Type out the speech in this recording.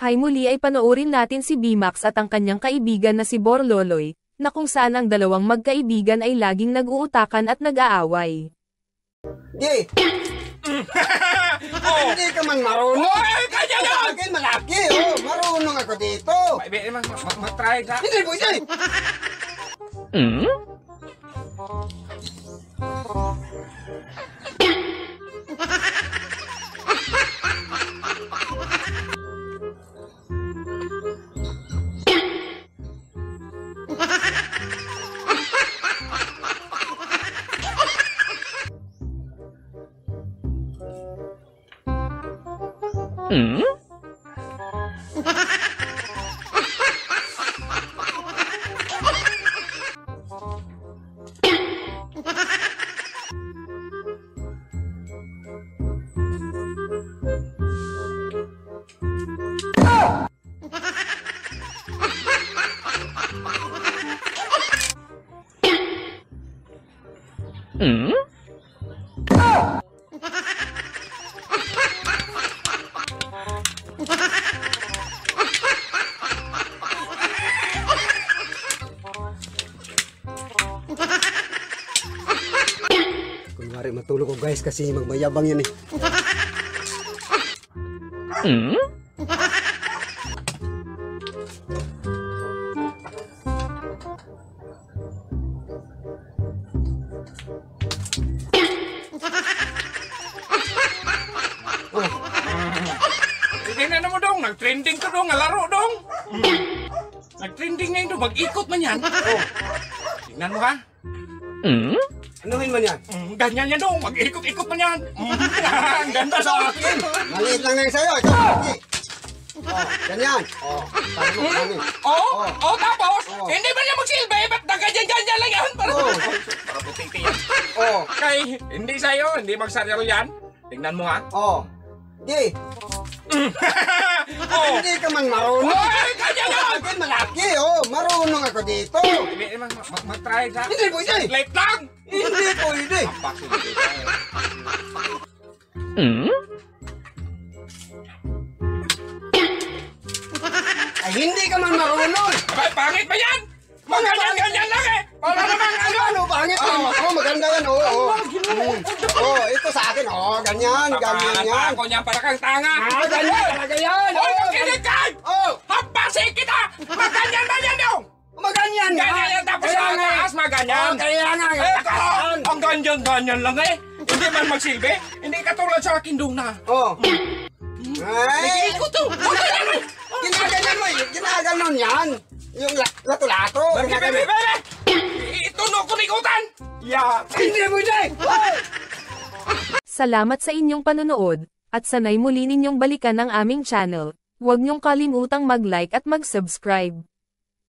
Hay muli ay panoorin natin si Bimax at ang kanyang kaibigan na si Borloloy, na kung saan ang dalawang magkaibigan ay laging nag-uutakan at nag-aaway. Di! Hindi ka man marunong! Oy! Kanya Sa yan! akin malaki, marunong ako dito! Mag-try ka. Hindi po siya! Kunwari matulog ko guys kasi magmayabang yan eh. Tingnan mo dong, nag-trending to dong, laro dong. Nag-trending na yun, mag-ikot man yan. Tingnan mo ha. Anuhin man yan? Ganyan yan dong, mag-ikot-ikot man yan. Ang ganda sa akin. Maliit lang na yung sa'yo, ito malaki. Ganyan. Sabi mo kami. Tapos, hindi ba niya magsilbi? Ba't nagganyan-ganyan lang yan? Para puti yan. Kay, hindi sa'yo, hindi magsaril yan. Tingnan mo ha. Di! Hindi ka man marunong! Oy! Kanya Sa yan! akin malaki, marunong ako dito! Mag-try ka. Hindi po siya! Late lang! Hindi pwede! Ay, hindi ka man marunong! Abay, pangit ba yan? Ganyan-ganyan lang eh! Para naman Ano, pangit ka? Maganda yan, ito sa akin, ganyan, ganyan yan. Ako niyan para kang tanga. Ganyan talaga yan! Hoy, makinig ka! Hampasin kita! Maganyan ba yan dong? Maganyan nga! Ganyan yan tapos sa taas, maganyan. Kaya nga, Ito, ang ganyan-ganyan lang eh. Hindi man magsilbi. Hindi katulad sa akin dong na. Ay! Iko to. Ginaganyan mo, ginaganon yan! Yung lato-lato! Bebe! Itunog ko nikutan! Yeah! Hindi mo dyan! Salamat sa inyong panonood, at sanay muli ninyong balikan ang aming channel. Huwag niyong kalimutang mag-like at mag-subscribe.